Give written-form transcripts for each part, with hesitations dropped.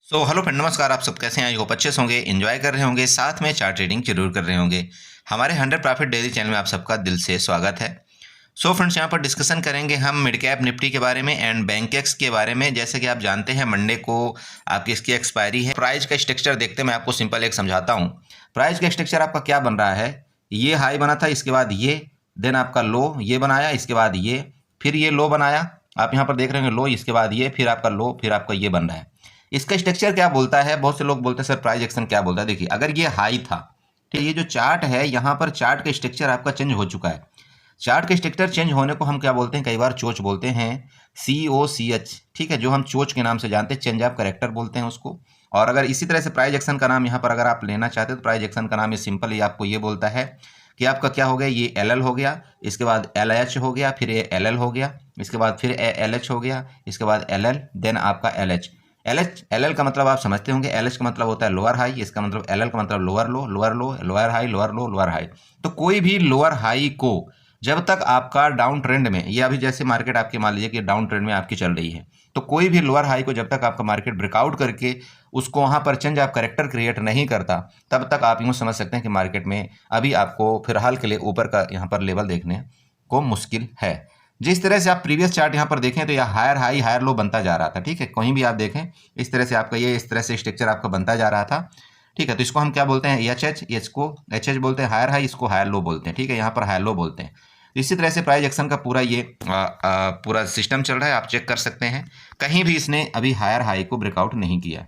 Hello friend, नमस्कार। आप सब कैसे हैं? आई होप अच्छे से होंगे, एंजॉय कर रहे होंगे, साथ में चार्ट ट्रेडिंग जरूर कर रहे होंगे। हमारे 100 प्रॉफिट डेली चैनल में आप सबका दिल से स्वागत है। फ्रेंड्स, यहाँ पर डिस्कशन करेंगे हम मिड कैप निफ्टी के बारे में एंड बैंकेक्स के बारे में। जैसे कि आप जानते हैं, मंडे को आपकी इसकी एक्सपायरी है। प्राइस का स्ट्रक्चर देखते हैं, मैं आपको सिंपल एक समझाता हूँ। प्राइस का स्ट्रक्चर आपका क्या बन रहा है, ये हाई बना था, इसके बाद ये, देन आपका लो ये बनाया, इसके बाद ये, फिर ये लो बनाया। आप यहाँ पर देख रहे होंगे लो, इसके बाद ये, फिर आपका लो, फिर आपका ये बन रहा है। इसका स्ट्रक्चर क्या बोलता है? बहुत से लोग बोलते हैं सर प्राइस एक्शन क्या बोलता है। देखिए, अगर ये हाई था, ठीक है, ये जो चार्ट है यहाँ पर चार्ट का स्ट्रक्चर आपका चेंज हो चुका है। चार्ट का स्ट्रक्चर चेंज होने को हम क्या बोलते हैं? कई बार चोच बोलते हैं, COCH, ठीक है, जो हम चोच के नाम से जानते हैं, चेंज ऑफ कैरेक्टर बोलते हैं उसको। और अगर इसी तरह से प्राइस एक्शन का नाम यहाँ पर अगर आप लेना चाहते हैं तो प्राइस एक्शन का नाम ये सिंपल ही आपको ये बोलता है कि आपका क्या हो गया, ये LL हो गया, इसके बाद LH हो गया, फिर ये LL हो गया, इसके बाद फिर LH हो गया, इसके बाद LL, देन आपका LH। LL का मतलब आप समझते होंगे, LH का मतलब होता है लोअर हाई, इसका मतलब LL का मतलब लोअर लो, लोअर लो, लोअर हाई, लोअर लो, लोअर हाई। तो कोई भी लोअर हाई को जब तक आपका डाउन ट्रेंड में, ये अभी जैसे मार्केट आपकी मान लीजिए कि डाउन ट्रेंड में आपकी चल रही है, तो कोई भी लोअर हाई को जब तक आपका मार्केट ब्रेकआउट करके उसको वहां पर चेंज ऑफ कैरेक्टर क्रिएट नहीं करता, तब तक आप यूं समझ सकते हैं कि मार्केट में अभी आपको फिलहाल के लिए ऊपर का यहाँ पर लेवल देखने को मुश्किल है। जिस तरह से आप प्रीवियस चार्ट यहाँ पर देखें तो यह हायर हाई हायर लो बनता जा रहा था, ठीक है, कहीं भी आप देखें इस तरह से आपका ये इस तरह से स्ट्रक्चर आपका बनता जा रहा था, ठीक है। तो इसको हम क्या बोलते हैं? एच को एच बोलते हैं, हायर हाई इसको हायर लो बोलते हैं, ठीक है, यहाँ पर हायर लो बोलते हैं। इसी तरह से प्राइस एक्शन का पूरा ये पूरा सिस्टम चल रहा है, आप चेक कर सकते हैं। कहीं भी इसने अभी हायर हाई को ब्रेकआउट नहीं किया,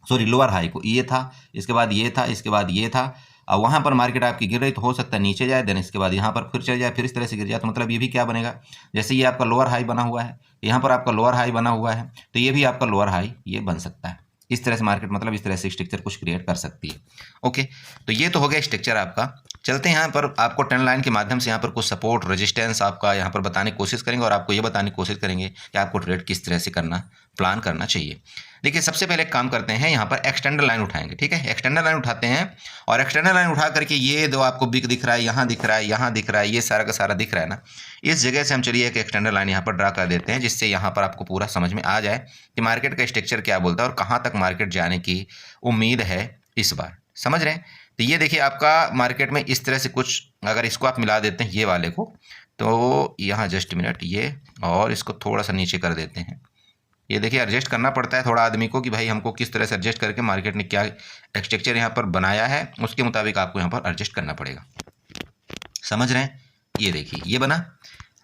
सॉरी लोअर हाई को, ये था, इसके बाद ये था, इसके बाद ये था। अब वहां पर मार्केट आपकी गिर रही तो हो सकता है नीचे जाए, देन इसके बाद यहाँ पर फिर चल जाए, फिर इस तरह से गिर जाए। तो मतलब ये भी क्या बनेगा, जैसे ये आपका लोअर हाई बना हुआ है, यहाँ पर आपका लोअर हाई बना हुआ है, तो ये भी आपका लोअर हाई ये बन सकता है। इस तरह से मार्केट मतलब इस तरह से स्ट्रक्चर कुछ क्रिएट कर सकती है। ओके, तो ये तो हो गया स्ट्रक्चर आपका। चलते हैं यहाँ पर, आपको ट्रेंड लाइन के माध्यम से यहाँ पर कुछ सपोर्ट रेजिस्टेंस आपका यहाँ पर बताने की कोशिश करेंगे और आपको ये बताने की कोशिश करेंगे कि आपको ट्रेड किस तरह से करना, प्लान करना चाहिए। देखिए, सबसे पहले एक काम करते हैं, यहाँ पर एक्सटेंडर लाइन उठाएंगे, ठीक है, एक्सटेंडर लाइन उठाते हैं और एक्सटेंडर लाइन उठा करके ये जो आपको बिग दिख रहा है, यहाँ दिख रहा है, यहाँ दिख रहा है, ये सारा का सारा दिख रहा है ना, इस जगह से हम चलिए एक एक्सटेंडर लाइन यहाँ पर ड्रा कर देते हैं, जिससे यहाँ पर आपको पूरा समझ में आ जाए कि मार्केट का स्ट्रक्चर क्या बोलता है और कहाँ तक मार्केट जाने की उम्मीद है इस बार। समझ रहे हैं? तो ये देखिए आपका मार्केट में इस तरह से कुछ, अगर इसको आप मिला देते हैं ये वाले को, तो यहाँ जस्ट मिनट ये, और इसको थोड़ा सा नीचे कर देते हैं। ये देखिए, एडजस्ट करना पड़ता है थोड़ा आदमी को कि भाई हमको किस तरह से एडजस्ट करके मार्केट ने क्या स्ट्रक्चर यहाँ पर बनाया है, उसके मुताबिक आपको यहाँ पर एडजस्ट करना पड़ेगा। समझ रहे हैं? ये देखिए ये बना।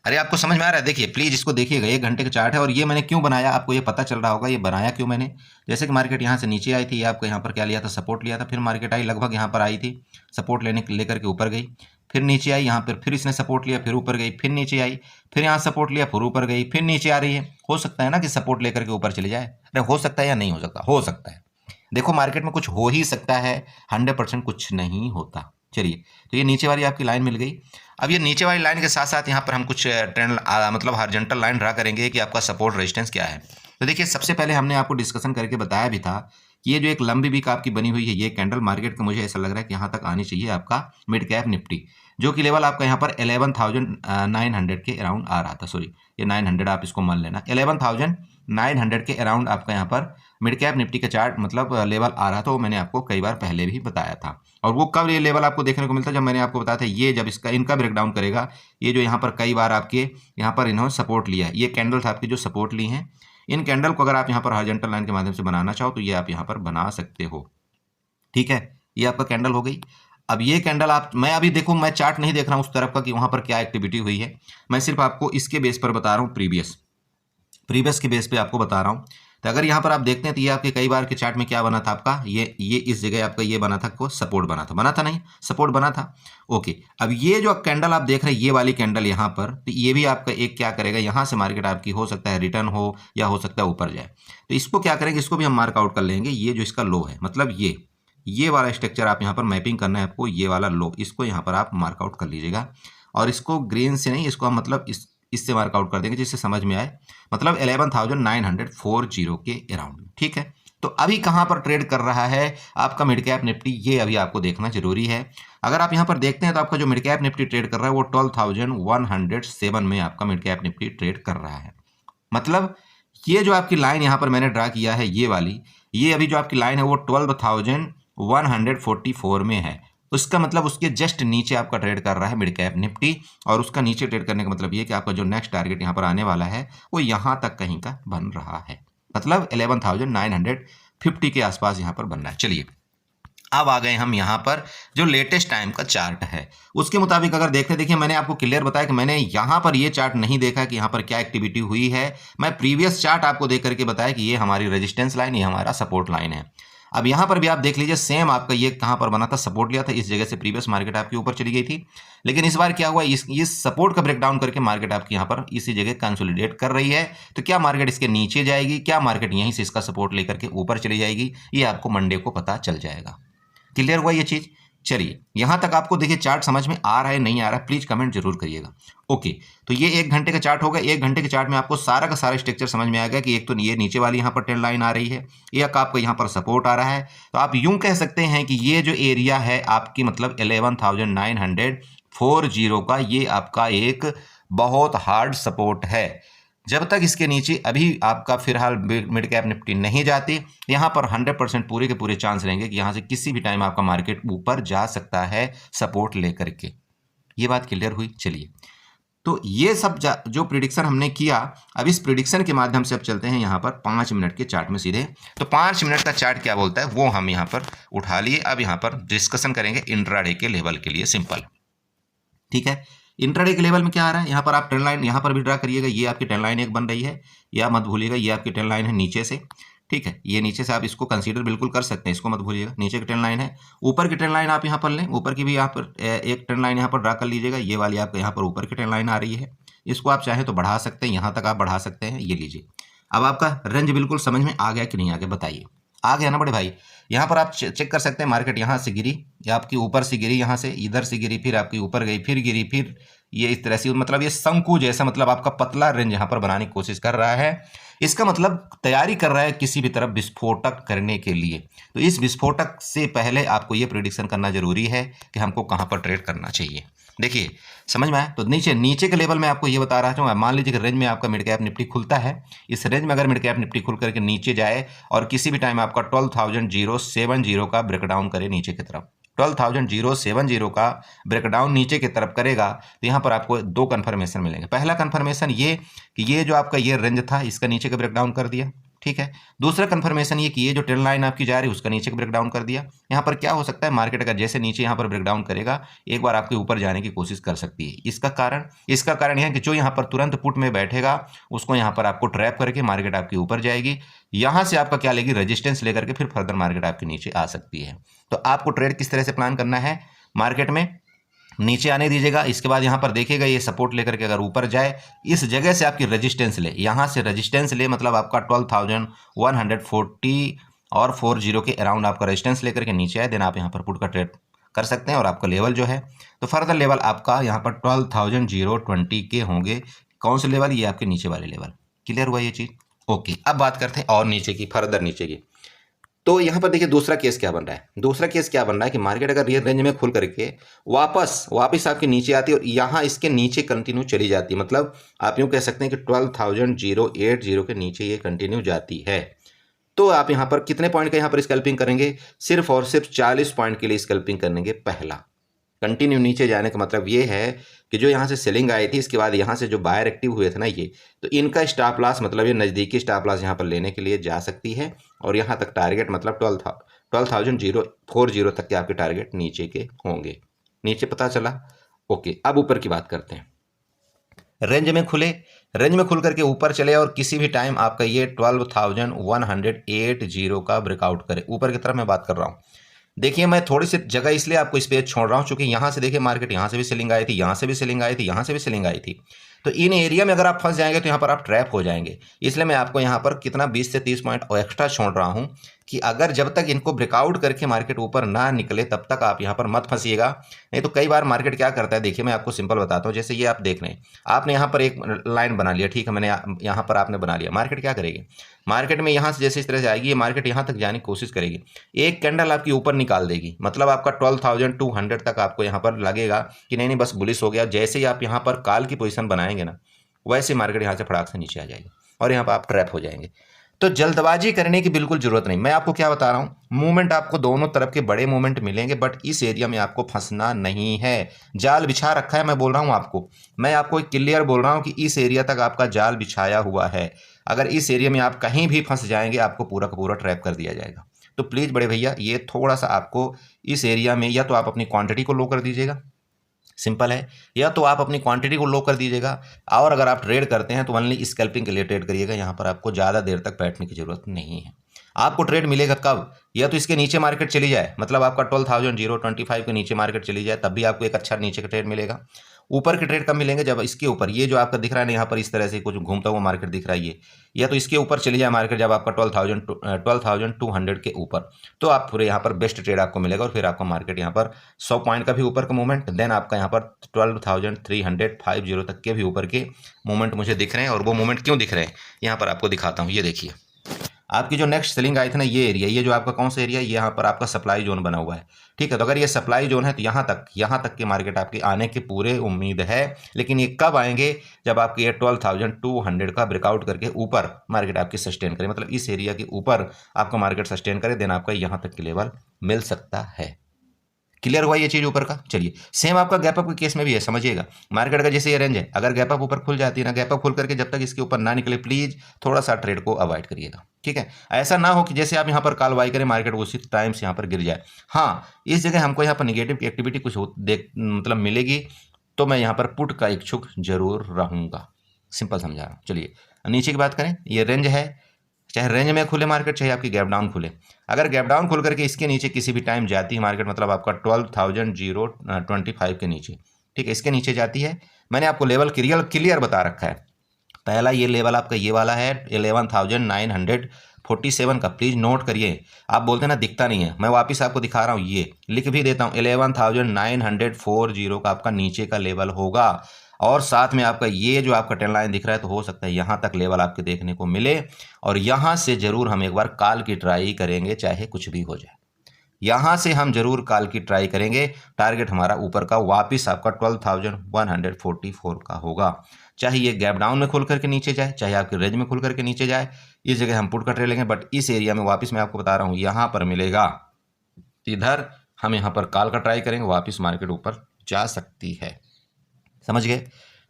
अरे आपको समझ में आ रहा है? देखिए प्लीज़ इसको देखिएगा, 1 घंटे का चार्ट है और ये मैंने क्यों बनाया आपको ये पता चल रहा होगा, ये बनाया क्यों मैंने। जैसे कि मार्केट यहाँ से नीचे आई थी, ये आपको यहाँ पर क्या लिया था, सपोर्ट लिया था, फिर मार्केट आई लगभग यहाँ पर आई थी, सपोर्ट लेकर के ऊपर गई, फिर नीचे आई, यहाँ पर फिर इसने सपोर्ट लिया, फिर ऊपर गई, फिर नीचे आई, फिर यहाँ सपोर्ट लिया, फिर ऊपर गई, फिर नीचे आ रही है। हो सकता है ना कि सपोर्ट लेकर के ऊपर चले जाए? अरे हो सकता है या नहीं हो सकता? हो सकता है। देखो मार्केट में कुछ हो ही सकता है, 100% कुछ नहीं होता। चलिए, तो ये नीचे वाली आपकी लाइन मिल गई। अब ये नीचे वाली लाइन के साथ साथ यहाँ पर हम कुछ ट्रेंड मतलब हॉरिजॉन्टल लाइन ड्रा करेंगे कि आपका सपोर्ट रेजिस्टेंस क्या है। तो देखिए, सबसे पहले हमने आपको डिस्कशन करके बताया भी था कि ये जो एक लंबी वीक आपकी बनी हुई है, ये कैंडल मार्केट का मुझे ऐसा लग रहा है कि यहाँ तक आनी चाहिए आपका मिड कैप निफ्टी, जो कि लेवल आपका यहाँ पर 11,900 के अराउंड आ रहा था। सॉरी, ये 900 आप इसको मान लेना, 11,900 के अराउंड आपका यहाँ पर मिड कैप निफ्टी का चार्ट मतलब लेवल आ रहा था। वो मैंने आपको कई बार पहले भी बताया था। और वो कब ये लेवल आपको देखने को मिलता है? जब मैंने आपको बताया था ये जब इनका ब्रेकडाउन करेगा, ये जो यहाँ पर कई बार आपके यहाँ पर इन्होंने सपोर्ट लिया है, ये कैंडल्स आपकी जो सपोर्ट ली हैं, इन कैंडल को अगर आप यहाँ पर हॉरिजॉन्टल लाइन के माध्यम से बनाना चाहो तो ये आप यहाँ पर बना सकते हो, ठीक है। ये आपका कैंडल हो गई। अब ये कैंडल आप, मैं अभी देखो मैं चार्ट नहीं देख रहा हूँ उस तरफ का कि वहाँ पर क्या एक्टिविटी हुई है, मैं सिर्फ आपको इसके बेस पर बता रहा हूँ, प्रीवियस के बेस पे आपको बता रहा हूँ। तो अगर यहाँ पर आप देखते हैं तो ये आपके कई बार के चार्ट में क्या बना था आपका, ये इस जगह आपका ये बना था, को सपोर्ट बना था नहीं, सपोर्ट बना था। ओके, अब ये जो कैंडल आप देख रहे हैं, ये वाली कैंडल यहाँ पर, तो ये भी आपका एक क्या करेगा, यहाँ से मार्केट आपकी हो सकता है रिटर्न हो या हो सकता है ऊपर जाए। तो इसको क्या करेंगे, इसको भी हम मार्क आउट कर लेंगे। ये जो इसका लो है, मतलब ये वाला स्ट्रक्चर आप यहाँ पर मैपिंग करना है आपको, ये वाला लो, इसको यहाँ पर आप मार्क आउट कर लीजिएगा। और इसको ग्रीन से नहीं, इसको हम मतलब इससे मार्क आउट कर देंगे जिससे समझ में आए, मतलब 11,940 के अराउंड, ठीक है। तो अभी कहाँ पर ट्रेड कर रहा है आपका मिड कैप निफ्टी, ये अभी आपको देखना जरूरी है। अगर आप यहाँ पर देखते हैं तो आपका जो मिड कैप निफ्टी ट्रेड कर रहा है वो 12,107 में आपका मिड कैप निफ्टी ट्रेड कर रहा है। मतलब ये जो आपकी लाइन यहाँ पर मैंने ड्रा किया है, ये वाली, ये अभी जो आपकी लाइन है वो 12,144 में है। उसका मतलब उसके जस्ट नीचे आपका ट्रेड कर रहा है मिड कैप निफ्टी, और उसका नीचे ट्रेड करने का मतलब ये कि आपका जो नेक्स्ट टारगेट यहाँ पर आने वाला है वो यहाँ तक कहीं का बन रहा है, मतलब 11,950 के आसपास यहाँ पर बन रहा है। चलिए अब आ गए हम यहाँ पर जो लेटेस्ट टाइम का चार्ट है उसके मुताबिक अगर देखते, देखिए मैंने आपको क्लियर बताया कि मैंने यहाँ पर ये चार्ट नहीं देखा कि यहाँ पर क्या एक्टिविटी हुई है। मैं प्रीवियस चार्ट आपको देख करके बताया कि ये हमारी रेजिस्टेंस लाइन, ये हमारा सपोर्ट लाइन है। अब यहाँ पर भी आप देख लीजिए सेम आपका ये कहाँ पर बना था, सपोर्ट लिया था, इस जगह से प्रीवियस मार्केट आपकी ऊपर चली गई थी। लेकिन इस बार क्या हुआ, इस सपोर्ट का ब्रेकडाउन करके मार्केट आपकी यहाँ पर इसी जगह कंसोलिडेट कर रही है। तो क्या मार्केट इसके नीचे जाएगी, क्या मार्केट यहीं से इसका सपोर्ट लेकर के ऊपर चली जाएगी, ये आपको मंडे को पता चल जाएगा। क्लियर हुआ ये चीज। चलिए यहां तक आपको देखिए चार्ट समझ में आ रहा है नहीं आ रहा है, प्लीज कमेंट जरूर करिएगा। ओके, तो ये 1 घंटे का चार्ट होगा। 1 घंटे के चार्ट में आपको सारा का सारा स्ट्रक्चर समझ में आ गया कि एक तो ये नीचे वाली यहाँ पर ट्रेंड लाइन आ रही है, एक आपको यहाँ पर सपोर्ट आ रहा है। तो आप यूं कह सकते हैं कि ये जो एरिया है आपकी मतलब 11,940 का, ये आपका एक बहुत हार्ड सपोर्ट है। जब तक इसके नीचे अभी आपका फिलहाल मिड कैप निफ्टी नहीं जाती, यहाँ पर 100% पूरे के पूरे चांस रहेंगे कि यहाँ से किसी भी टाइम आपका मार्केट ऊपर जा सकता है सपोर्ट लेकर के। ये बात क्लियर हुई। चलिए तो ये सब जो प्रिडिक्शन हमने किया, अब इस प्रिडिक्शन के माध्यम से अब चलते हैं यहाँ पर 5 मिनट के चार्ट में सीधे। तो 5 मिनट का चार्ट क्या बोलता है वो हम यहाँ पर उठा लिए। अब यहाँ पर डिस्कशन करेंगे इंट्राडे के लेवल के लिए, सिंपल, ठीक है। इंट्राडे के लेवल में क्या आ रहा है, यहाँ पर आप ट्रेंड लाइन यहाँ पर भी ड्रा करिएगा, ये आपकी ट्रेंड लाइन एक बन रही है, या मत भूलिएगा ये आपकी ट्रेंड लाइन है नीचे से, ठीक है। ये नीचे से आप इसको कंसीडर बिल्कुल कर सकते हैं, इसको मत भूलिएगा, नीचे की ट्रेंड लाइन है। ऊपर की ट्रेंड लाइन आप यहाँ पर लें, ऊपर की भी यहाँ पर एक ट्रेंड लाइन यहाँ पर ड्रा कर लीजिएगा, ये वाली आपको यहाँ पर ऊपर की ट्रेंड लाइन आ रही है। इसको आप चाहें तो बढ़ा सकते हैं, यहाँ तक आप बढ़ा सकते हैं, ये लीजिए। अब आपका रेंज बिल्कुल समझ में आ गया कि नहीं आ गया, बताइए। आ गया ना बड़े भाई। यहाँ पर आप चेक कर सकते हैं, मार्केट यहाँ से गिरी या आपकी ऊपर से गिरी, यहाँ से इधर से गिरी, फिर आपकी ऊपर गई, फिर गिरी, फिर ये इस तरह से, मतलब ये शंकु जैसा, मतलब आपका पतला रेंज यहाँ पर बनाने की कोशिश कर रहा है। इसका मतलब तैयारी कर रहा है किसी भी तरफ विस्फोटक करने के लिए। तो इस विस्फोटक से पहले आपको ये प्रेडिक्शन करना जरूरी है कि हमको कहाँ पर ट्रेड करना चाहिए। देखिए समझ में आया। तो नीचे के लेवल में आपको ये बता रहा हूँ। मान लीजिए कि रेंज में आपका मिड कैप निफ्टी खुलता है, इस रेंज में अगर मिड कैप निफ्टी खुल करके नीचे जाए और किसी भी टाइम आपका 12,070 का ब्रेकडाउन करे नीचे की तरफ, 12,070 का ब्रेकडाउन नीचे की तरफ करेगा, तो यहाँ पर आपको 2 कन्फर्मेशन मिलेंगे। पहला कन्फर्मेशन ये कि ये जो आपका ये रेंज था इसका नीचे का ब्रेकडाउन कर दिया, ठीक है। दूसरा कंफर्मेशन ये कि ये जो ट्रेंड लाइन आपकी जा रही है उसका नीचे का ब्रेकडाउन कर दिया। यहाँ पर क्या हो सकता है, मार्केट अगर जैसे नीचे यहाँ पर ब्रेकडाउन करेगा एक बार आपके ऊपर जाने की कोशिश कर सकती है। इसका कारण यह है कि जो यहाँ पर तुरंत पुट में बैठेगा उसको यहाँ पर आपको ट्रैप करके मार्केट आपकी ऊपर जाएगी, यहाँ से आपका क्या लेगी, रेजिस्टेंस लेकर के फिर फर्दर मार्केट आपके नीचे आ सकती है। तो आपको ट्रेड किस तरह से प्लान करना है, मार्केट में नीचे आने दीजिएगा, इसके बाद यहाँ पर देखिएगा ये सपोर्ट लेकर के अगर ऊपर जाए, इस जगह से आपकी रेजिस्टेंस ले, यहाँ से रेजिस्टेंस ले, मतलब आपका 12,140 और 40 के अराउंड आपका रेजिस्टेंस लेकर के नीचे आए, देन आप यहाँ पर पुट का ट्रेड कर सकते हैं। और आपका लेवल जो है तो फर्दर लेवल आपका यहाँ पर 12,020 के होंगे। कौन से लेवल, ये आपके नीचे वाले लेवल। क्लियर हुआ ये चीज़। ओके, अब बात करते हैं और नीचे की, फर्दर नीचे की। तो यहाँ पर देखिए दूसरा केस क्या बन रहा है। दूसरा केस क्या बन रहा है कि मार्केट अगर ये रेंज में खुल करके वापस आपके नीचे आती है और यहाँ इसके नीचे कंटिन्यू चली जाती है, मतलब आप यूँ कह सकते हैं कि 12,080 के नीचे ये कंटिन्यू जाती है, तो आप यहाँ पर कितने पॉइंट का यहाँ पर स्कैल्पिंग करेंगे, सिर्फ और सिर्फ 40 पॉइंट के लिए स्कैल्पिंग करेंगे। पहला कंटिन्यू नीचे जाने का मतलब ये है कि जो यहाँ से सेलिंग आई थी, इसके बाद यहाँ से जो बायर एक्टिव हुए थे ना ये, तो इनका स्टॉप लॉस, मतलब ये नज़दीकी स्टॉप लॉस यहाँ पर लेने के लिए जा सकती है। और यहाँ तक टारगेट मतलब 12,040 तक के आपके टारगेट नीचे के होंगे। नीचे पता चला। ओके, अब ऊपर की बात करते हैं। रेंज में खुल करके ऊपर चले और किसी भी टाइम आपका ये 12,180 का ब्रेकआउट करे, ऊपर की तरफ मैं बात कर रहा हूँ। देखिए मैं थोड़ी सी जगह इसलिए आपको इस पेज छोड़ रहा हूँ, क्योंकि यहाँ से देखिए मार्केट यहाँ से भी सेलिंग आई थी, यहाँ से भी सेलिंग आई थी, यहाँ से भी सेलिंग आई थी। तो इन एरिया में अगर आप फंस जाएंगे तो यहाँ पर आप ट्रैप हो जाएंगे। इसलिए मैं आपको यहाँ पर कितना 20 से 30 पॉइंट एक्स्ट्रा छोड़ रहा हूँ कि अगर जब तक इनको ब्रेकआउट करके मार्केट ऊपर ना निकले तब तक आप यहाँ पर मत फंसिएगा। नहीं तो कई बार मार्केट क्या करता है, देखिए मैं आपको सिंपल बताता हूँ। जैसे ये आप देख रहे हैं, आपने यहाँ पर एक लाइन बना लिया, ठीक है, मैंने यहाँ पर आपने बना लिया। मार्केट क्या करेगी, मार्केट में यहाँ से जैसे इस तरह से आएगी, ये मार्केट यहाँ तक जाने की कोशिश करेगी, एक कैंडल आपकी ऊपर निकाल देगी, मतलब आपका 12,200 तक आपको यहाँ पर लगेगा कि नहीं बस बुलिश हो गया। जैसे ही आप यहाँ पर कॉल की पोजीशन बनाएंगे ना, वैसे मार्केट यहाँ से फटाक से नीचे आ जाएगी और यहाँ पर आप ट्रैप हो जाएंगे। तो जल्दबाजी करने की बिल्कुल जरूरत नहीं। मैं आपको क्या बता रहा हूं, मूवमेंट आपको दोनों तरफ के बड़े मूवमेंट मिलेंगे, बट इस एरिया में आपको फंसना नहीं है। जाल बिछा रखा है, मैं बोल रहा हूं आपको, मैं आपको एक क्लियर बोल रहा हूं कि इस एरिया तक आपका जाल बिछाया हुआ है। अगर इस एरिया में आप कहीं भी फंस जाएंगे, आपको पूरा का पूरा ट्रैप कर दिया जाएगा। तो प्लीज़ बड़े भैया, ये थोड़ा सा आपको इस एरिया में या तो आप अपनी क्वांटिटी को लो कर दीजिएगा, सिंपल है, या तो आप अपनी क्वांटिटी को लो कर दीजिएगा। और अगर आप ट्रेड करते हैं तो ओनली स्कैल्पिंग के लिए ट्रेड करिएगा। यहाँ पर आपको ज़्यादा देर तक बैठने की ज़रूरत नहीं है। आपको ट्रेड मिलेगा कब, या तो इसके नीचे मार्केट चली जाए, मतलब आपका 12,025 के नीचे मार्केट चली जाए, तब भी आपको एक अच्छा नीचे का ट्रेड मिलेगा। ऊपर के ट्रेड कब मिलेंगे, जब इसके ऊपर ये जो आपका दिख रहा है ना, यहाँ पर इस तरह से कुछ घूमता हुआ मार्केट दिख रहा है ये, या तो इसके ऊपर चली जाए मार्केट जब आपका 12,200 के ऊपर, तो आप पूरे यहाँ पर बेस्ट ट्रेड आपको मिलेगा। और फिर आपका मार्केट यहाँ पर 100 पॉइंट का भी ऊपर का मूवमेंट, देन आपका यहाँ पर 12,350 तक के भी ऊपर के मूवमेंट मुझे दिख रहे हैं। और वो मूवमेंट क्यों दिख रहे हैं, यहाँ पर आपको दिखाता हूँ। ये देखिए, आपकी जो नेक्स्ट सेलिंग आई थी ना, ये एरिया, ये जो आपका कौन सा एरिया है, यहाँ पर आपका सप्लाई जोन बना हुआ है। ठीक है, तो अगर ये सप्लाई जोन है तो यहाँ तक के मार्केट आपके आने की पूरे उम्मीद है। लेकिन ये कब आएंगे, जब आपके ये 12,200 का ब्रेकआउट करके ऊपर मार्केट आपकी सस्टेन करे, मतलब इस एरिया के ऊपर आपका मार्केट सस्टेन करे, देन आपका यहाँ तक के लेवल मिल सकता है। क्लियर हुआ ये चीज ऊपर का। चलिए, सेम आपका गैप अप के केस में भी है, समझिएगा। मार्केट का जैसे ये रेंज है, अगर गैप अप ऊपर खुल जाती है ना, गैप अप खुल करके जब तक इसके ऊपर ना निकले, प्लीज थोड़ा सा ट्रेड को अवॉइड करिएगा। ठीक है, ऐसा ना हो कि जैसे आप यहाँ पर कॉल बाई करें, मार्केट उसी टाइम से यहाँ पर गिर जाए। हाँ, इस जगह हमको यहाँ पर निगेटिव एक्टिविटी कुछ मतलब मिलेगी, तो मैं यहाँ पर पुट का इच्छुक जरूर रहूंगा। सिंपल समझा रहा हूँ। चलिए नीचे की बात करें, ये रेंज है, चाहे रेंज में खुले मार्केट, चाहे आपकी गैप डाउन खुले। अगर गैप डाउन खुल करके इसके नीचे किसी भी टाइम जाती है मार्केट, मतलब आपका 12,025 के नीचे, ठीक है, इसके नीचे जाती है, मैंने आपको लेवल क्लियर बता रखा है। पहला ये लेवल आपका ये वाला है 11,947 का, प्लीज नोट करिए। आप बोलते हैं ना दिखता नहीं है, मैं वापस आपको दिखा रहा हूँ, ये लिख भी देता हूँ, 11,940 का आपका नीचे का लेवल होगा। और साथ में आपका ये जो आपका ट्रेंड लाइन दिख रहा है, तो हो सकता है यहाँ तक लेवल आपके देखने को मिले। और यहाँ से जरूर हम एक बार कॉल की ट्राई करेंगे, चाहे कुछ भी हो जाए, यहाँ से हम जरूर कॉल की ट्राई करेंगे। टारगेट हमारा ऊपर का वापस आपका 12,144 का होगा, चाहे ये गैप डाउन में खुल करके नीचे जाए, चाहे आपके रेंज में खुल करके नीचे जाए, इस जगह हम पुट का ट्रेड लेंगे। बट इस एरिया में वापस मैं आपको बता रहा हूँ, यहाँ पर मिलेगा, इधर हम यहाँ पर कॉल का ट्राई करेंगे, वापस मार्केट ऊपर जा सकती है। समझ गए?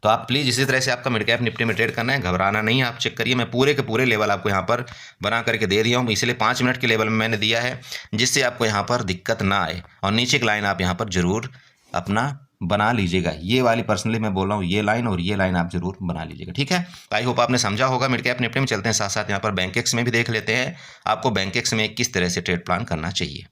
तो आप प्लीज़ इसी तरह से आपका मिड कैप निफ्टी में ट्रेड करना है, घबराना नहीं। आप चेक करिए, मैं पूरे के पूरे लेवल आपको यहाँ पर बना करके दे दिया हूँ, इसलिए 5 मिनट के लेवल में मैंने दिया है, जिससे आपको यहाँ पर दिक्कत ना आए। और नीचे की लाइन आप यहाँ पर जरूर अपना बना लीजिएगा, ये वाली पर्सनली मैं बोल रहा हूँ, ये लाइन और ये लाइन आप जरूर बना लीजिएगा। ठीक है, आई होप आपने समझा होगा। मिड कैप निफ्टी में चलते हैं, साथ साथ यहाँ पर बैंकेक्स में भी देख लेते हैं आपको बैंकेक्स में किस तरह से ट्रेड प्लान करना चाहिए।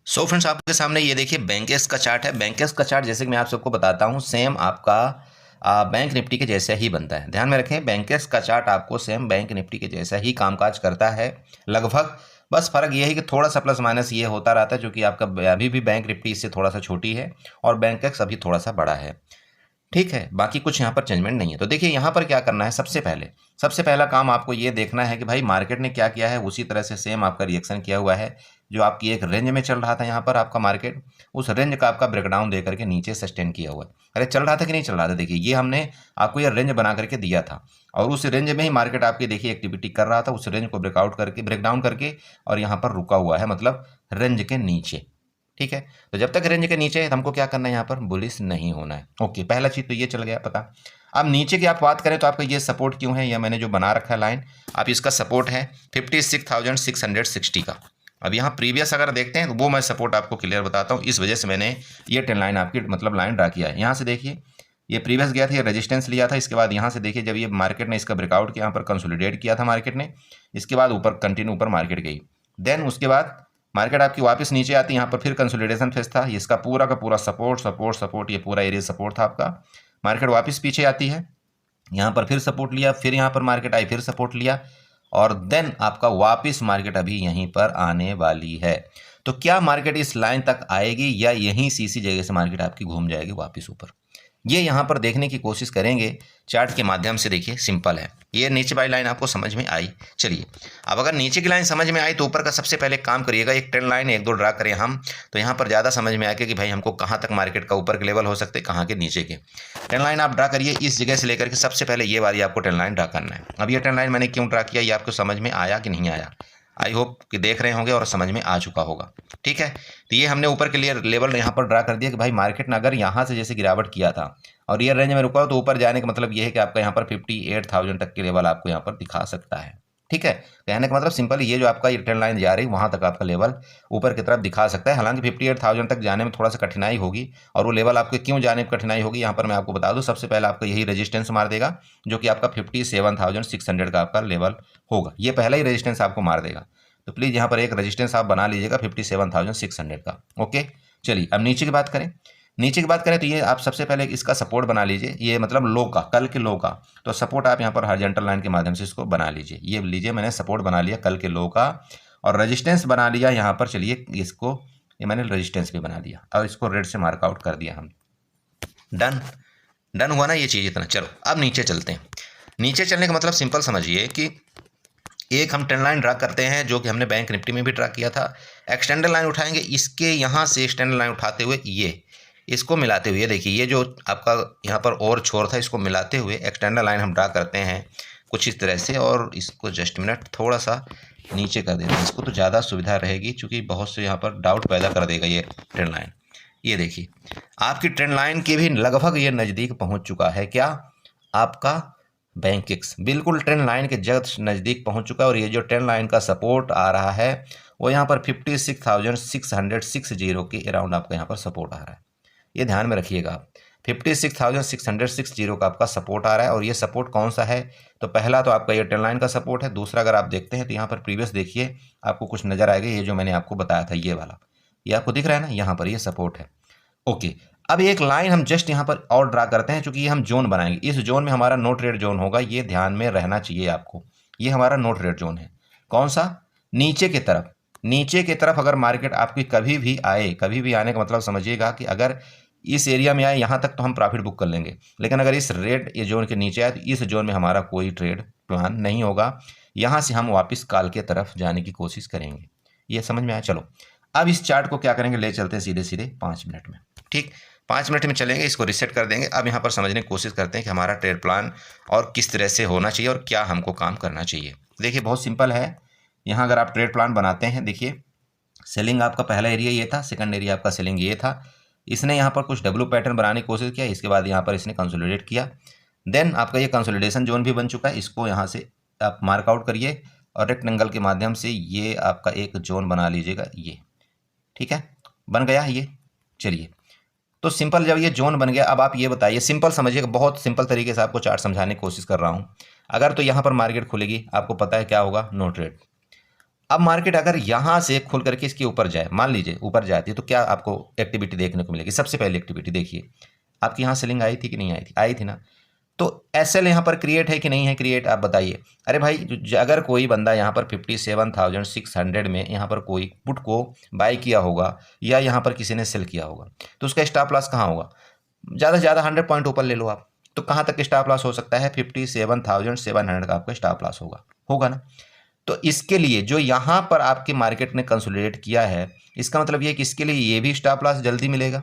सो फ्रेंड्स, आपके सामने ये देखिए बैंकेक्स का चार्ट है। बैंकेक्स का चार्ट जैसे कि मैं आप सबको बताता हूँ, सेम आपका बैंक निफ्टी के जैसा ही बनता है। ध्यान में रखें, बैंकेक्स का चार्ट आपको सेम बैंक निफ्टी के जैसा ही कामकाज करता है लगभग। बस फर्क ये है कि थोड़ा सा प्लस माइनस ये होता रहता है, क्योंकि आपका अभी भी बैंक निफ्टी इससे थोड़ा सा छोटी है और बैंकेक्स अभी थोड़ा सा बड़ा है। ठीक है, बाकी कुछ यहाँ पर चेंजमेंट नहीं है। तो देखिए यहाँ पर क्या करना है, सबसे पहला काम आपको ये देखना है कि भाई मार्केट ने क्या किया है, उसी तरह से सेम आपका रिएक्शन किया हुआ है। जो आपकी एक रेंज में चल रहा था यहाँ पर आपका मार्केट, उस रेंज का आपका ब्रेकडाउन दे करके नीचे सस्टेन किया हुआ है। अरे चल रहा था कि नहीं चल रहा था, देखिए ये हमने आपको ये रेंज बना करके दिया था, और उस रेंज में ही मार्केट आपकी देखिए एक्टिविटी कर रहा था, उस रेंज को ब्रेकडाउन करके और यहाँ पर रुका हुआ है, मतलब रेंज के नीचे। ठीक है, तो जब तक रेंज के नीचे है हमको क्या करना है, यहाँ पर बुलिश नहीं होना है। ओके, पहला चीज़ तो ये चल गया पता। अब नीचे की आप बात करें तो आपका ये सपोर्ट क्यों है, या मैंने जो बना रखा है लाइन, आप इसका सपोर्ट है 56,660 का। अब यहाँ प्रीवियस अगर देखते हैं तो वो मैं सपोर्ट आपको क्लियर बताता हूँ, इस वजह से मैंने ये ट्रेंड लाइन आपकी मतलब लाइन ड्रा किया है। यहाँ से देखिए ये प्रीवियस गया था, ये रेजिस्टेंस लिया था, इसके बाद यहाँ से देखिए जब ये मार्केट ने इसका ब्रेकआउट किया, यहाँ पर कंसोलिडेट किया था मार्केट ने, इसके बाद ऊपर कंटिन्यू ऊपर मार्केट गई, देन उसके बाद मार्केट आपकी वापस नीचे आती, यहाँ पर फिर कंसोलिडेशन फेज था, इसका पूरा का पूरा सपोर्ट, ये पूरा एरिया सपोर्ट था आपका। मार्केट वापस पीछे आती है, यहाँ पर फिर सपोर्ट लिया, फिर यहाँ पर मार्केट आई, फिर सपोर्ट लिया, और देन आपका वापस मार्केट अभी यहीं पर आने वाली है। तो क्या मार्केट इस लाइन तक आएगी, या यहीं सी जगह से मार्केट आपकी घूम जाएगी वापस ऊपर? ये यहाँ पर देखने की कोशिश करेंगे चार्ट के माध्यम से। देखिए सिंपल है, ये नीचे वाली लाइन आपको समझ में आई। चलिए अब अगर नीचे की लाइन समझ में आई तो ऊपर का सबसे पहले काम करिएगा, एक ट्रेंड लाइन एक दो ड्रा करें हम, तो यहाँ पर ज़्यादा समझ में आएगा कि भाई हमको कहाँ तक मार्केट का ऊपर के लेवल हो सकते हैं, कहाँ के नीचे के। ट्रेंड लाइन आप ड्रा करिए इस जगह से लेकर के सबसे पहले ये वाली आपको ट्रेंड लाइन ड्रा करना है। अब ये ट्रेंड लाइन मैंने क्यों ड्रा किया, ये आपको समझ में आया कि नहीं आया? आई होप कि देख रहे होंगे और समझ में आ चुका होगा। ठीक है, तो ये हमने ऊपर के लिए लेवल यहाँ पर ड्रा कर दिया कि भाई मार्केट ने अगर यहाँ से जैसे गिरावट किया था और ये रेंज में रुका हो तो ऊपर जाने का मतलब ये है कि आपका यहाँ पर 58,000 तक के लेवल आपको यहाँ पर दिखा सकता है। ठीक है, कहने का मतलब सिंपल, ये जो आपका ये ट्रेंड लाइन जा रही है वहाँ तक आपका लेवल ऊपर की तरफ दिखा सकता है। हालांकि 58,000 तक जाने में थोड़ा सा कठिनाई होगी, और वो लेवल आपके क्यों जाने में कठिनाई होगी यहाँ पर मैं आपको बता दूँ। सबसे पहले आपका यही रेजिस्टेंस मार देगा जो कि आपका 57,600 का आपका लेवल होगा, ये पहला ही रेजिस्टेंस आपको मार देगा। तो प्लीज़ यहाँ पर एक रेजिस्टेंस आप बना लीजिएगा 57,600 का। ओके, चलिए अब नीचे की बात करें। नीचे की बात करें तो ये आप सबसे पहले इसका सपोर्ट बना लीजिए, ये मतलब लो का, कल के लो का। तो सपोर्ट आप यहाँ पर हॉरिजॉन्टल लाइन के माध्यम से इसको बना लीजिए। ये लीजिए मैंने सपोर्ट बना लिया कल के लो का, और रेजिस्टेंस बना लिया यहाँ पर। चलिए इसको ये मैंने रेजिस्टेंस भी बना लिया और इसको रेड से मार्कआउट कर दिया हम। डन, डन हुआ ना ये चीज़ इतना। चलो अब नीचे चलते हैं। नीचे चलने का मतलब सिंपल समझिए कि एक हम ट्रेंड लाइन ड्रा करते हैं जो कि हमने बैंक निफ्टी में भी ड्रा किया था। एक्सटेंडर लाइन उठाएंगे, इसके यहाँ से एक्सटेंडर लाइन उठाते हुए ये इसको मिलाते हुए, देखिए ये जो आपका यहाँ पर और छोर था इसको मिलाते हुए एक्सटेंडर लाइन हम ड्रा करते हैं कुछ इस तरह से। और इसको जस्ट मिनट थोड़ा सा नीचे कर देते हैं, इसको तो ज़्यादा सुविधा रहेगी क्योंकि बहुत से यहाँ पर डाउट पैदा कर देगा ये ट्रेंड लाइन। ये देखिए आपकी ट्रेंड लाइन के भी लगभग ये नज़दीक पहुँच चुका है। क्या आपका बैंक एक्स बिल्कुल ट्रेंड लाइन के जस्ट नज़दीक पहुंच चुका है। और ये जो ट्रेंड लाइन का सपोर्ट आ रहा है वो यहाँ पर 56,660 के अराउंड आपका यहाँ पर सपोर्ट आ रहा है। ये ध्यान में रखिएगा आप, 56,660 का आपका सपोर्ट आ रहा है। और ये सपोर्ट कौन सा है, तो पहला तो आपका ये ट्रेंड लाइन का सपोर्ट है। दूसरा अगर आप देखते हैं तो यहाँ पर प्रीवियस देखिए आपको कुछ नज़र आएगा, ये जो मैंने आपको बताया था ये वाला, ये आपको दिख रहा है ना, यहाँ पर ये सपोर्ट है। ओके, अब एक लाइन हम जस्ट यहाँ पर और ड्रा करते हैं क्योंकि ये हम जोन बनाएंगे। इस जोन में हमारा नो ट्रेड जोन होगा, ये ध्यान में रहना चाहिए आपको। ये हमारा नो ट्रेड जोन है। कौन सा, नीचे की तरफ। नीचे की तरफ अगर मार्केट आपकी कभी भी आए, कभी भी आने का मतलब समझिएगा कि अगर इस एरिया में आए यहाँ तक तो हम प्रॉफिट बुक कर लेंगे, लेकिन अगर इस रेड ये जोन के नीचे आए तो इस जोन में हमारा कोई ट्रेड प्लान नहीं होगा। यहाँ से हम वापस काल के तरफ जाने की कोशिश करेंगे। ये समझ में आया। चलो अब इस चार्ट को क्या करेंगे, ले चलते हैं सीधे सीधे 5 मिनट में। ठीक, 5 मिनट में चलेंगे, इसको रिसेट कर देंगे। अब यहाँ पर समझने की कोशिश करते हैं कि हमारा ट्रेड प्लान और किस तरह से होना चाहिए और क्या हमको काम करना चाहिए। देखिए बहुत सिंपल है। यहाँ अगर आप ट्रेड प्लान बनाते हैं, देखिए सेलिंग आपका पहला एरिया ये था, सेकंड एरिया आपका सेलिंग ये था। इसने यहाँ पर कुछ डब्ल्यू पैटर्न बनाने की कोशिश किया, इसके बाद यहाँ पर इसने कंसोलिडेट किया। देन आपका ये कंसोलिडेशन जोन भी बन चुका है, इसको यहाँ से आप मार्कआउट करिए और रेक्टेंगल के माध्यम से ये आपका एक जोन बना लीजिएगा। ये ठीक है, बन गया ये। चलिए तो सिंपल, जब ये जोन बन गया, अब आप ये बताइए, सिंपल समझिएगा, बहुत सिंपल तरीके से आपको चार्ट समझाने की कोशिश कर रहा हूँ। अगर तो यहाँ पर मार्केट खुलेगी, आपको पता है क्या होगा, नो ट्रेड। अब मार्केट अगर यहाँ से खुल करके इसके ऊपर जाए, मान लीजिए ऊपर जाती है, तो क्या आपको एक्टिविटी देखने को मिलेगी। सबसे पहले एक्टिविटी देखिए, आपकी यहाँ सेलिंग आई थी कि नहीं आई थी, आई थी ना। तो एसएल यहाँ पर क्रिएट है कि नहीं है क्रिएट, आप बताइए। अरे भाई अगर कोई बंदा यहाँ पर 57,600 में यहाँ पर कोई पुट को बाय किया होगा या यहाँ पर किसी ने सेल किया होगा, तो उसका स्टॉप लॉस कहाँ होगा, ज़्यादा से ज़्यादा 100 पॉइंट ऊपर ले लो आप। तो कहाँ तक स्टॉप लॉस हो सकता है, 57,700 का आपका स्टॉप लॉस होगा ना। तो इसके लिए जो यहाँ पर आपके मार्केट ने कंसोलिडेट किया है, इसका मतलब ये कि इसके लिए ये भी स्टॉप लॉस जल्दी मिलेगा।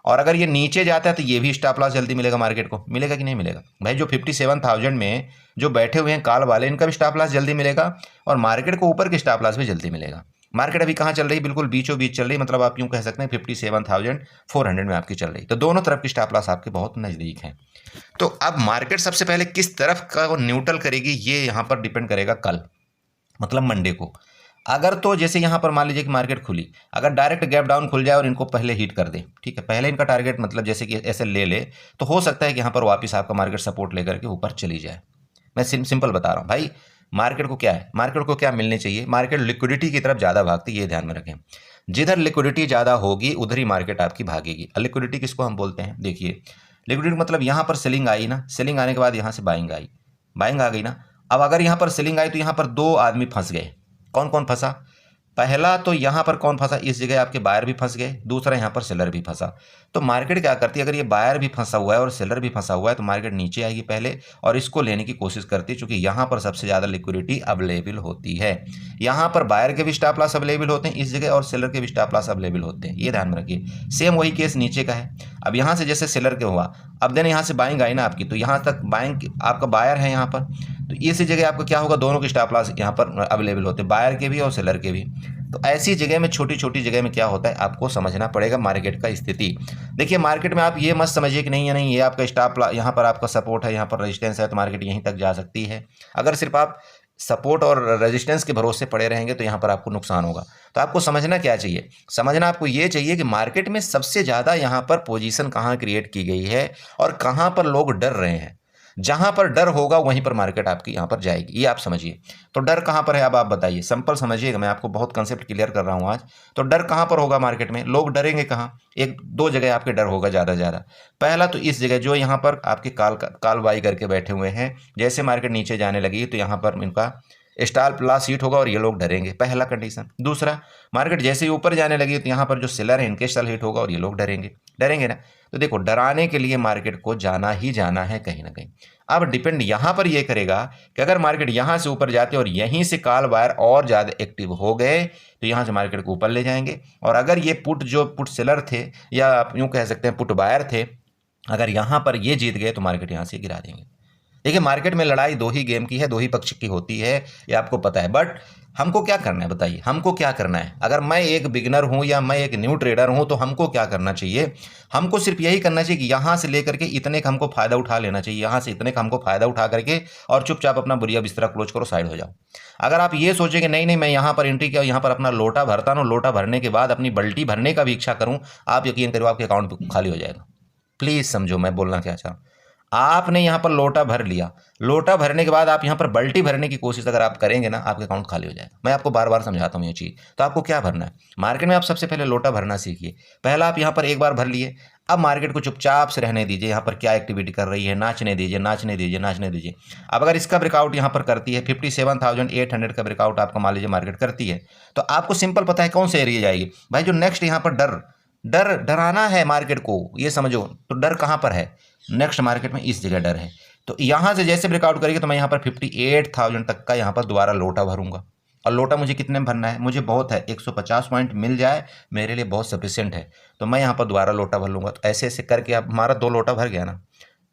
और अगर ये नीचे जाता है तो ये भी स्टॉप लॉस जल्दी मिलेगा। मार्केट को मिलेगा कि नहीं मिलेगा भाई, जो 57,000 में जो बैठे हुए हैं काल वाले, इनका भी स्टॉप लॉस जल्दी मिलेगा और मार्केट को ऊपर के स्टॉप लॉस भी जल्दी मिलेगा। मार्केट अभी कहाँ चल रही, बिल्कुल बीचों बीच चल रही, मतलब आप यूँ कह सकते हैं 57,400 में आपकी चल रही। तो दोनों तरफ की स्टॉप लॉस आपके बहुत नज़दीक हैं। तो अब मार्केट सबसे पहले किस तरफ का वो न्यूट्रल करेगी, ये यहाँ पर डिपेंड करेगा कल, मतलब मंडे को। अगर तो जैसे यहाँ पर मान लीजिए कि मार्केट खुली, अगर डायरेक्ट गैप डाउन खुल जाए और इनको पहले हिट कर दे, ठीक है, पहले इनका टारगेट मतलब जैसे कि ऐसे ले तो हो सकता है कि यहाँ पर वापस आपका मार्केट सपोर्ट लेकर के ऊपर चली जाए। मैं सिंपल बता रहा हूँ भाई, मार्केट को क्या है, मार्केट को क्या मिलनी चाहिए, मार्केट लिक्विडिटी की तरफ ज़्यादा भागती है, ये ध्यान में रखें। जिधर लिक्विडिटी ज़्यादा होगी उधर ही मार्केट आपकी भागेगी। लिक्विडिटी किसको हम बोलते हैं, देखिए लिक्विडिटी मतलब यहाँ पर सेलिंग आई ना, सेलिंग आने के बाद यहाँ से बाइंग आई, बाइंग आ गई ना। अब अगर यहाँ पर सेलिंग आई तो यहाँ पर दो आदमी फंस गए। कौन कौन फंसा, पहला तो यहाँ पर कौन फंसा, इस जगह आपके बायर भी फंस गए, दूसरा यहाँ पर सेलर भी फंसा। तो मार्केट क्या करती है, अगर ये बायर भी फंसा हुआ है और सेलर भी फंसा हुआ है तो मार्केट नीचे आएगी पहले और इसको लेने की कोशिश करती है, क्योंकि यहाँ पर सबसे ज़्यादा लिक्विडिटी अवेलेबल होती है। यहाँ पर बायर के भी स्टॉप लॉस अवेलेबल होते हैं इस जगह और सेलर के भी स्टॉप लॉस अवेलेबल होते हैं, ये ध्यान में रखिए। सेम वही केस नीचे का है। अब यहाँ से जैसे सेलर के हुआ, अब देन यहाँ से बाइंग आई ना आपकी, तो यहाँ तक बाइंग आपका बायर है यहाँ पर, तो इसी जगह आपका क्या होगा, दोनों के स्टॉप लॉस यहाँ पर अवेलेबल होते हैं, बायर के भी और सेलर के भी। तो ऐसी जगह में, छोटी छोटी जगह में क्या होता है आपको समझना पड़ेगा मार्केट का स्थिति। देखिए मार्केट में आप ये मत समझिए कि नहीं है, नहीं ये आपका स्टॉप लॉस, यहाँ पर आपका सपोर्ट है, यहाँ पर रेजिस्टेंस है, तो मार्केट यहीं तक जा सकती है। अगर सिर्फ आप सपोर्ट और रेजिस्टेंस के भरोसे पड़े रहेंगे तो यहाँ पर आपको नुकसान होगा। तो आपको समझना क्या चाहिए, समझना आपको ये चाहिए कि मार्केट में सबसे ज़्यादा यहाँ पर पोजीशन कहाँ क्रिएट की गई है और कहाँ पर लोग डर रहे हैं। जहाँ पर डर होगा वहीं पर मार्केट आपकी यहाँ पर जाएगी, ये आप समझिए। तो डर कहाँ पर है अब आप बताइए, सिंपल समझिएगा, मैं आपको बहुत कंसेप्ट क्लियर कर रहा हूँ आज। तो डर कहाँ पर होगा मार्केट में, लोग डरेंगे कहाँ, एक दो जगह आपके डर होगा ज़्यादा ज़्यादा। पहला तो इस जगह जो यहाँ पर आपके काल बाई करके बैठे हुए हैं, जैसे मार्केट नीचे जाने लगी तो यहाँ पर इनका स्टॉप लॉस हिट होगा और ये लोग डरेंगे, पहला कंडीशन। दूसरा, मार्केट जैसे ही ऊपर जाने लगी तो यहाँ पर जो सेलर है इनके स्टॉप हिट होगा और ये लोग डरेंगे ना। तो देखो डराने के लिए मार्केट को जाना ही जाना है कहीं ना कहीं। अब डिपेंड यहाँ पर ये करेगा कि अगर मार्केट यहाँ से ऊपर जाते और यहीं से कॉल बायर और ज़्यादा एक्टिव हो गए तो यहाँ से मार्केट को ऊपर ले जाएंगे, और अगर ये पुट सेलर थे या आप यूँ कह सकते हैं पुट बायर थे, अगर यहाँ पर ये जीत गए तो मार्केट यहाँ से गिरा देंगे। देखिए मार्केट में लड़ाई दो ही गेम की है, दो ही पक्ष की होती है, ये आपको पता है। बट हमको क्या करना है बताइए, हमको क्या करना है। अगर मैं एक बिगिनर हूं या मैं एक न्यू ट्रेडर हूं तो हमको क्या करना चाहिए, हमको सिर्फ यही करना चाहिए कि यहाँ से लेकर के इतने का हमको फायदा उठा लेना चाहिए, यहाँ से इतने का हमको फायदा उठा करके और चुपचाप अपना बुरिया बिस्तरा क्लोज करो, साइड हो जाओ। अगर आप ये सोचेंगे नहीं नहीं मैं यहाँ पर एंट्री किया, यहाँ पर अपना लोटा भरता हूँ, लोटा भरने के बाद अपनी बल्टी भरने का भी इच्छा करूँ, आप यकीन करो आपके अकाउंट खाली हो जाएगा। प्लीज़ समझो मैं बोलना क्या चाह रहा हूँ। आपने यहाँ पर लोटा भर लिया, लोटा भरने के बाद आप यहाँ पर बल्टी भरने की कोशिश अगर आप करेंगे ना, आपके अकाउंट खाली हो जाएगा। मैं आपको बार बार समझाता हूँ ये चीज़। तो आपको क्या भरना है, मार्केट में आप सबसे पहले लोटा भरना सीखिए। पहला आप यहाँ पर एक बार भर लिए, अब मार्केट को चुपचाप से रहने दीजिए, यहाँ पर क्या एक्टिविटी कर रही है नाचने दीजिए, नाचने दीजिए, नाचने दीजिए। अब अगर इसका ब्रेकआउट यहाँ पर करती है 57,800 का ब्रेकआउट आपका मान लीजिए मार्केट करती है, तो आपको सिंपल पता है कौन से एरिया जाएगी भाई, जो नेक्स्ट यहाँ पर डराना है मार्केट को, ये समझो। तो डर कहाँ पर है, नेक्स्ट मार्केट में इस जगह डर है। तो यहाँ से जैसे ब्रेकआउट करेगी तो मैं यहाँ पर 58,000 तक का यहाँ पर दोबारा लोटा भरूंगा। और लोटा मुझे कितने में भरना है, मुझे बहुत है 150 पॉइंट मिल जाए मेरे लिए बहुत सफिशिएंट है, तो मैं यहाँ पर दोबारा लोटा भर लूँगा। तो ऐसे ऐसे करके आप हमारा 2 लोटा भर गया ना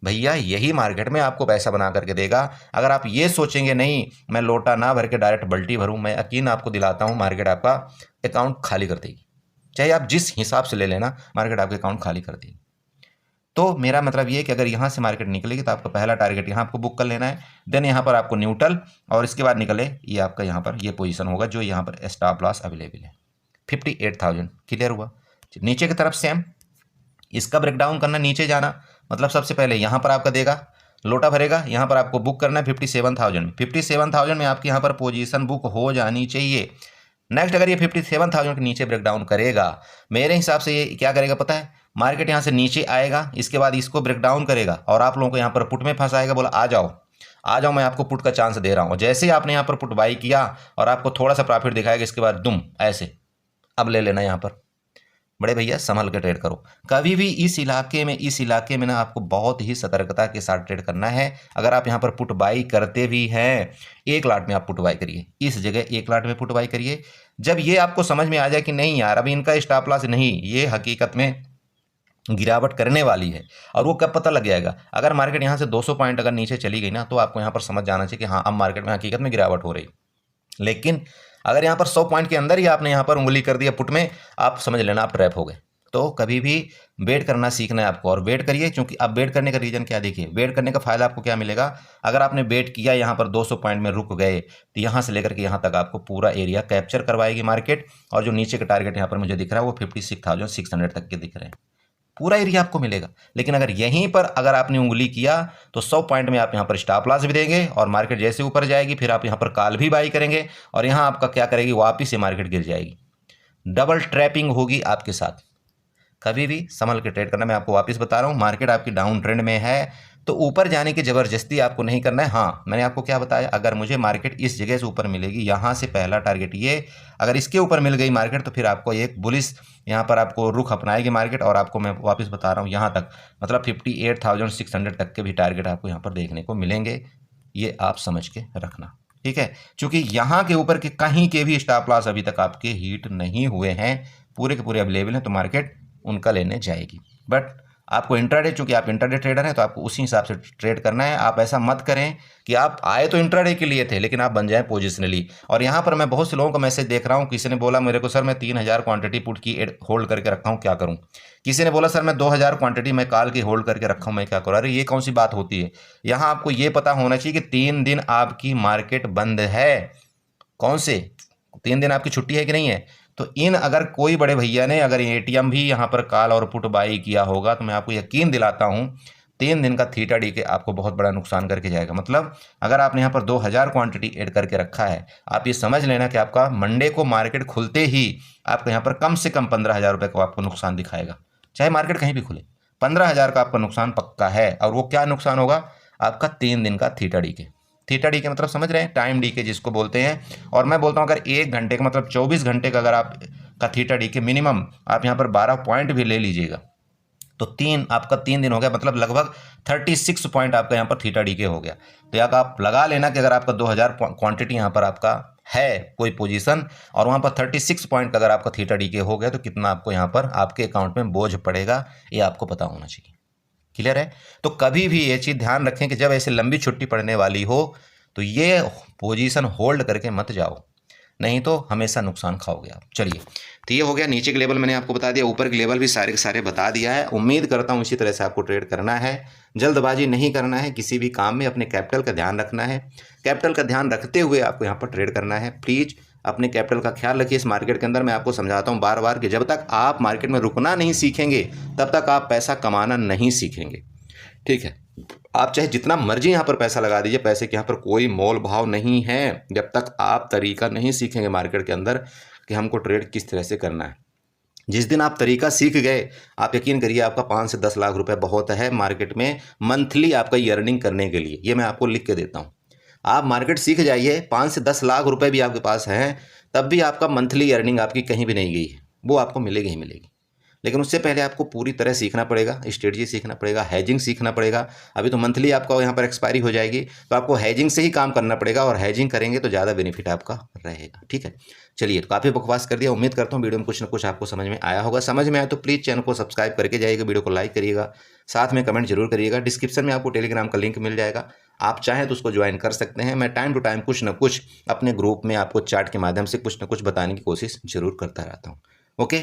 भैया, यही मार्केट में आपको पैसा बना करके देगा। अगर आप ये सोचेंगे नहीं मैं लोटा ना भर के डायरेक्ट बल्टी भरूँ, मैं यकीन आपको दिलाता हूँ मार्केट आपका अकाउंट खाली कर देगी, चाहे आप जिस हिसाब से ले लेना, मार्केट आपके अकाउंट खाली कर देगी। तो मेरा मतलब ये है कि अगर यहाँ से मार्केट निकलेगी तो आपका पहला टारगेट यहाँ आपको बुक कर लेना है, देन यहाँ पर आपको न्यूट्रल, और इसके बाद निकले ये आपका यहाँ पर ये पोजीशन होगा जो यहाँ पर स्टॉप लॉस अवेलेबल है 58,000। क्लियर हुआ। नीचे की तरफ सेम, इसका ब्रेकडाउन करना, नीचे जाना मतलब सबसे पहले यहाँ पर आपका देगा लोटा भरेगा, यहाँ पर आपको बुक करना है 57,000। 57,000 में आपकी यहाँ पर पोजीशन बुक हो जानी चाहिए। नेक्स्ट अगर ये 57,000 के नीचे ब्रेकडाउन करेगा, मेरे हिसाब से ये क्या करेगा पता है, मार्केट यहाँ से नीचे आएगा, इसके बाद इसको ब्रेकडाउन करेगा और आप लोगों को यहाँ पर पुट में फंसाएगा, बोला आ जाओ मैं आपको पुट का चांस दे रहा हूँ। जैसे ही आपने यहाँ पर पुट बाई किया और आपको थोड़ा सा प्रॉफिट दिखाएगा, इसके बाद दुम ऐसे अब ले लेना। यहाँ पर बड़े भैया संभल के ट्रेड करो, कभी भी इस इलाके में ना आपको बहुत ही सतर्कता के साथ ट्रेड करना है। अगर आप यहाँ पर पुट बाई करते भी हैं, 1 लाट में आप पुट बाई करिए, इस जगह 1 लाट में पुट बाई करिए। जब ये आपको समझ में आ जाए कि नहीं यार अभी इनका स्टॉप लॉस नहीं, ये हकीकत में गिरावट करने वाली है, और वो कब पता लग जाएगा, अगर मार्केट यहाँ से 200 पॉइंट अगर नीचे चली गई ना, तो आपको यहाँ पर समझ जाना चाहिए कि हाँ अब मार्केट में हकीकत में गिरावट हो रही। लेकिन अगर यहाँ पर 100 पॉइंट के अंदर ही आपने यहाँ पर उंगली कर दिया पुट में, आप समझ लेना आप ट्रैप हो गए। तो कभी भी वेट करना सीखना है आपको, और वेट करिए, क्योंकि अब वेट करने का रीजन क्या, देखिए वेट करने का फायदा आपको क्या मिलेगा। अगर आपने वेट किया यहाँ पर 200 पॉइंट में रुक गए, तो यहाँ से लेकर के यहाँ तक आपको पूरा एरिया कैप्चर करवाएगी मार्केट, और जो नीचे का टारगेट यहाँ पर मुझे दिख रहा है वो 56,600 तक के दिख रहे हैं, पूरा एरिया आपको मिलेगा। लेकिन अगर यहीं पर अगर आपने उंगली किया तो 100 पॉइंट में आप यहाँ पर स्टॉप लॉस भी देंगे, और मार्केट जैसे ऊपर जाएगी फिर आप यहाँ पर कॉल भी बाई करेंगे, और यहाँ आपका क्या करेगी, वापिस से मार्केट गिर जाएगी। डबल ट्रैपिंग होगी आपके साथ। कभी भी संभल के ट्रेड करना। मैं आपको वापस बता रहा हूँ, मार्केट आपकी डाउन ट्रेंड में है, तो ऊपर जाने की ज़बरदस्ती आपको नहीं करना है। हाँ, मैंने आपको क्या बताया, अगर मुझे मार्केट इस जगह से ऊपर मिलेगी, यहाँ से पहला टारगेट ये, अगर इसके ऊपर मिल गई मार्केट तो फिर आपको एक बुलिश यहाँ पर आपको रुख अपनाएगी मार्केट, और आपको मैं वापस बता रहा हूँ यहाँ तक, मतलब 58,600 तक के भी टारगेट आपको यहाँ पर देखने को मिलेंगे। ये आप समझ के रखना, ठीक है। चूंकि यहाँ के ऊपर के कहीं के भी स्टॉप लॉस अभी तक आपके हिट नहीं हुए हैं, पूरे के पूरे अवेलेबल हैं, तो मार्केट उनका लेने जाएगी। बट आपको इंट्राडे, चूंकि आप इंट्राडे ट्रेडर हैं, तो आपको उसी हिसाब से ट्रेड करना है। आप ऐसा मत करें कि आप आए तो इंट्राडे के लिए थे लेकिन आप बन जाएं पोजिशनली। और यहाँ पर मैं बहुत से लोगों को मैसेज देख रहा हूँ, किसी ने बोला मेरे को सर मैं 3,000 क्वांटिटी पुट की होल्ड करके रखा हूँ, क्या करूँ। किसी ने बोला सर मैं 2,000 क्वांटिटी मैं कॉल की होल्ड करके रखा हूँ, मैं क्या करूँ। अरे ये कौन सी बात होती है। यहाँ आपको ये पता होना चाहिए कि 3 दिन आपकी मार्केट बंद है। कौन से 3 दिन आपकी छुट्टी है कि नहीं है। तो इन अगर कोई बड़े भैया ने अगर एटीएम भी यहाँ पर कॉल और पुट बाई किया होगा, तो मैं आपको यकीन दिलाता हूँ 3 दिन का थीटा डी के आपको बहुत बड़ा नुकसान करके जाएगा। मतलब अगर आपने यहाँ पर 2,000 क्वांटिटी ऐड करके रखा है, आप ये समझ लेना कि आपका मंडे को मार्केट खुलते ही आपको यहाँ पर कम से कम 15,000 रुपये का आपको नुकसान दिखाएगा, चाहे मार्केट कहीं भी खुले। 15,000 का आपका नुकसान पक्का है। और वो क्या नुकसान होगा आपका 3 दिन का थीटा डी के। थीटा डी के मतलब समझ रहे हैं, टाइम डी के जिसको बोलते हैं। और मैं बोलता हूँ अगर 1 घंटे का मतलब 24 घंटे का अगर आप का थीटा डी के मिनिमम आप यहाँ पर 12 पॉइंट भी ले लीजिएगा, तो आपका 3 दिन हो गया, मतलब लगभग 36 पॉइंट आपका यहाँ पर थीटा डी के हो गया। तो यहाँ आप लगा लेना कि अगर आपका 2,000 क्वांटिटी यहाँ पर आपका है कोई पोजीशन, और वहाँ पर 36 पॉइंट का अगर आपका थीटा डी के हो गया, तो कितना आपको यहाँ पर आपके अकाउंट में बोझ पड़ेगा, ये आपको पता होना चाहिए। क्लियर है। तो कभी भी ये चीज़ ध्यान रखें कि जब ऐसे लंबी छुट्टी पड़ने वाली हो तो ये पोजीशन होल्ड करके मत जाओ, नहीं तो हमेशा नुकसान खाओगे आप। चलिए, तो ये हो गया नीचे के लेवल मैंने आपको बता दिया, ऊपर के लेवल भी सारे के सारे बता दिया है। उम्मीद करता हूँ इसी तरह से आपको ट्रेड करना है, जल्दबाजी नहीं करना है किसी भी काम में, अपने कैपिटल का ध्यान रखना है। कैपिटल का ध्यान रखते हुए आपको यहाँ पर ट्रेड करना है। प्लीज़ अपने कैपिटल का ख्याल रखिए। इस मार्केट के अंदर मैं आपको समझाता हूँ बार बार कि जब तक आप मार्केट में रुकना नहीं सीखेंगे तब तक आप पैसा कमाना नहीं सीखेंगे, ठीक है। आप चाहे जितना मर्जी यहाँ पर पैसा लगा दीजिए, पैसे के यहाँ पर कोई मोल भाव नहीं है जब तक आप तरीका नहीं सीखेंगे मार्केट के अंदर कि हमको ट्रेड किस तरह से करना है। जिस दिन आप तरीका सीख गए, आप यकीन करिए आपका 5 से 10 लाख रुपए बहुत है मार्केट में मंथली आपका अर्निंग करने के लिए। ये मैं आपको लिख के देता हूँ। आप मार्केट सीख जाइए, 5 से 10 लाख रुपए भी आपके पास हैं, तब भी आपका मंथली अर्निंग आपकी कहीं भी नहीं गई है, वो आपको मिलेगी ही मिलेगी। लेकिन उससे पहले आपको पूरी तरह सीखना पड़ेगा, स्ट्रेटजी सीखना पड़ेगा, हेजिंग सीखना पड़ेगा। अभी तो मंथली आपका यहाँ पर एक्सपायरी हो जाएगी, तो आपको हेजिंग से ही काम करना पड़ेगा, और हेजिंग करेंगे तो ज़्यादा बेनिफिट आपका रहेगा, ठीक है। चलिए, तो काफ़ी बकवास कर दिया। उम्मीद करता हूँ वीडियो में कुछ ना कुछ आपको समझ में आया होगा। समझ में आया तो प्लीज़ चैनल को सब्सक्राइब करके जाइएगा, वीडियो को लाइक करिएगा, साथ में कमेंट जरूर करिएगा। डिस्क्रिप्शन में आपको टेलीग्राम का लिंक मिल जाएगा, आप चाहें तो उसको ज्वाइन कर सकते हैं। मैं टाइम टू टाइम कुछ ना कुछ अपने ग्रुप में आपको चार्ट के माध्यम से कुछ ना कुछ बताने की कोशिश जरूर करता रहता हूँ। ओके।